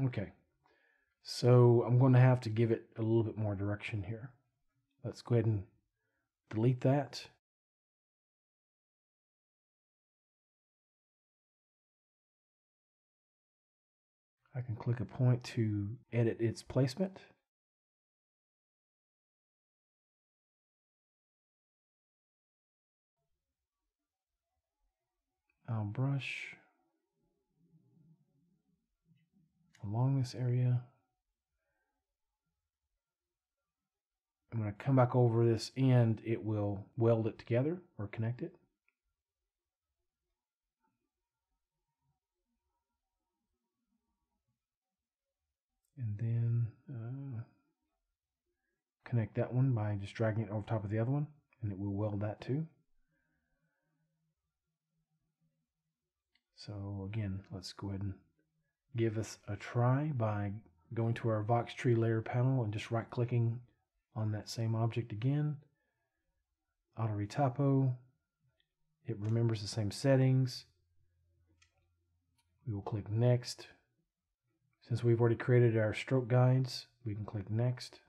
Okay, so I'm going to have to give it a little bit more direction here. Let's go ahead and delete that. I can click a point to edit its placement. I'll brush along this area. And when I come back over this end, it will weld it together or connect it. And then connect that one by just dragging it over top of the other one, and it will weld that too. So again, let's go ahead and give us a try by going to our Vox Tree layer panel and just right clicking on that same object again. Auto Retopo. It remembers the same settings. We will click next. Since we've already created our stroke guides, we can click next.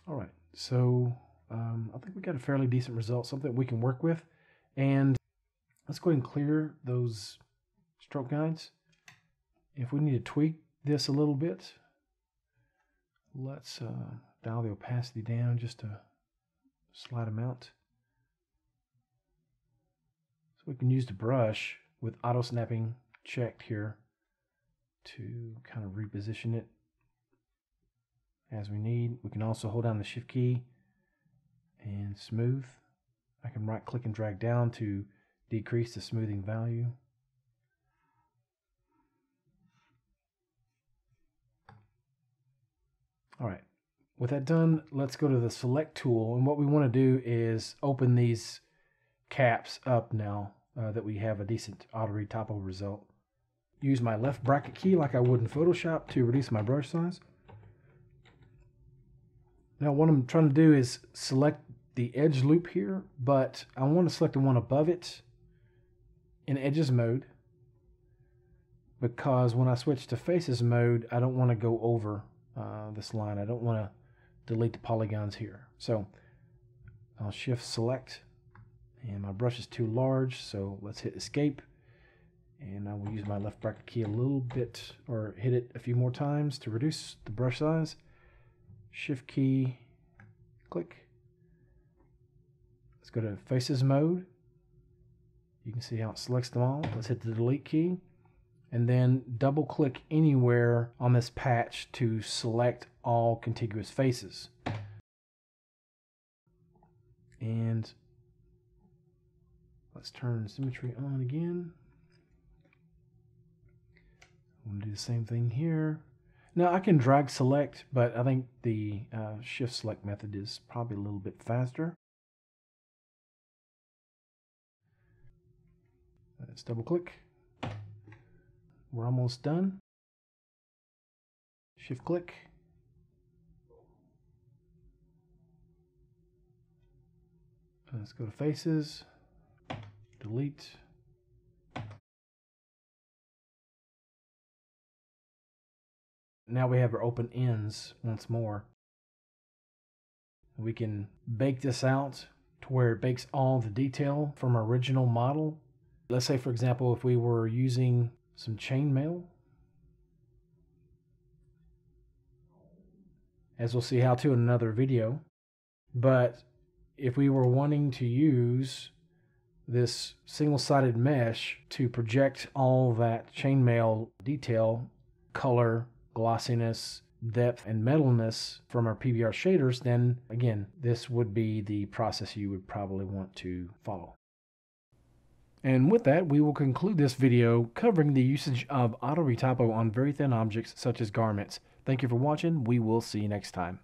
All right, so I think we got a fairly decent result, something we can work with. And let's go ahead and clear those stroke guides. If we need to tweak this a little bit, let's dial the opacity down just a slight amount. So we can use the brush with auto snapping checked here to kind of reposition it as we need. We can also hold down the shift key and smooth. I can right click and drag down to decrease the smoothing value. All right, with that done, let's go to the select tool, and what we want to do is open these caps up now that we have a decent auto retopo result. Use my left bracket key like I would in Photoshop to reduce my brush size. Now what I'm trying to do is select the edge loop here, but I want to select the one above it in edges mode, because when I switch to faces mode, I don't want to go over this line. I don't want to delete the polygons here. So I'll shift select, and my brush is too large, so let's hit escape, and I will use my left bracket key a little bit, or hit it a few more times to reduce the brush size. Shift key, click. Let's go to faces mode. You can see how it selects them all. Let's hit the delete key, and then double click anywhere on this patch to select all contiguous faces. And let's turn symmetry on again. I'm going to do the same thing here. Now I can drag select, but I think the shift select method is probably a little bit faster. Let's double click. We're almost done. Shift click. Let's go to faces, delete. Now we have our open ends once more. We can bake this out to where it bakes all the detail from our original model. Let's say, for example, if we were using some chainmail, as we'll see how to in another video. But if we were wanting to use this single-sided mesh to project all that chainmail detail, color, glossiness, depth, and metalness from our PBR shaders, then again, this would be the process you would probably want to follow. And with that, we will conclude this video covering the usage of auto retopo on very thin objects such as garments. Thank you for watching. We will see you next time.